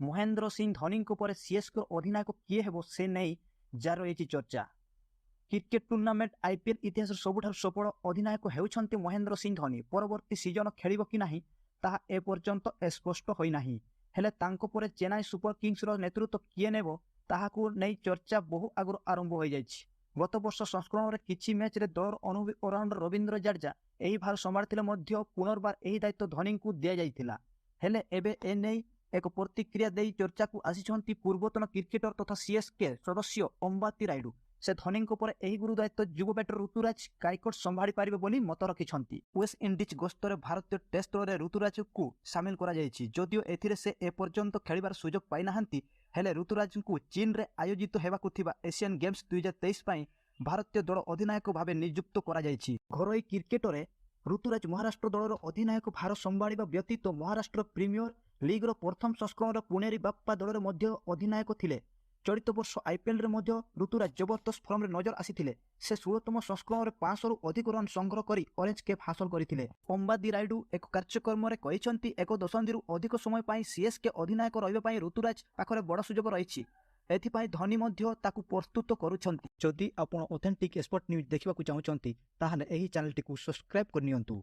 महेंद्र सिंह धोनी पर सीएसके अधिनायक किए हेब से नहीं जार रही चर्चा। क्रिकेट टूर्नामेंट आईपीएल इतिहास सबुठ सफल अधिनायक होउछन्ति महेंद्र सिंह धोनी। परवर्ती सीजन खेलिब कि नाही ताहा एपर्यंत स्पष्ट होईना। हेले तांको परे चेन्नई सुपर किंग्स रो नेतृत्व किए नेब ताहाकु नै चर्चा बहु आगुर आरंभ हो जाइछि। गत वर्ष संस्करण रे किछि मैच रे दलर ऑलराउंडर रविंद्र जडेजा एही भार संभाळिथिले मध्य पुनर्बार एही दायित्व धोनी को दिया जाइथिला। हेले एबे ए नै एक प्रतिक्रिया देई चर्चा को आसिछन्ति पूर्वतन क्रिकेटर तथा सीएसके सदस्य अंबाती रायडू। से धोनी पर एही गुरु दायित्व युवा बैटर ऋतुराज गायकवाड संभाळी पारिबे बोली मत रखिछन्ति। वेस्ट इंडीज गस्तर भारतीय टेस्ट दल रे ऋतुराज को शामिल करा जायछि। जदियो एथिरे से एपर्यंत खेलिबार सुजोग पाइ नाहांती हेले ऋतुराज को चीन रे आयोजित हेबाकु थिबा एशियन गेम्स 2023 पई भारतीय दल अधिनायक भावे नियुक्त करा जायछि। घरोई क्रिकेट रे ऋतुराज महाराष्ट्र दलर अधिनायक भार संभाळिबा व्यतीत महाराष्ट्र प्रीमियर लीग रो प्रथम संस्करण पुणेरी बाप्पा दलर मध्य अधिनायक थिले। चलित वर्ष आईपीएल रे मध्य ऋतुराज जबरदस्त फॉर्म रे नजर आसीथिले। से 16तम संस्करण रे 500 रु अधिक रन संग्रह करी ऑरेंज कैप हासिल करथिले। अंबाती रायडू एक कार्यक्रम रे कहिसंती एक दशंधि रु अधिक समय पई सीएसके अधिनायक रहिबा पई ऋतुराज पाखरे बड़ सुजोग रहिछि। एथिपाई धोनी मध्य ताकु प्रस्तुत करूछंती। जदि आपण ऑथेंटिक स्पोर्ट न्यूज देखिबाकू चाहुचंती ताहाले एही चैनल टिकु सब्सक्राइब करनियंतु।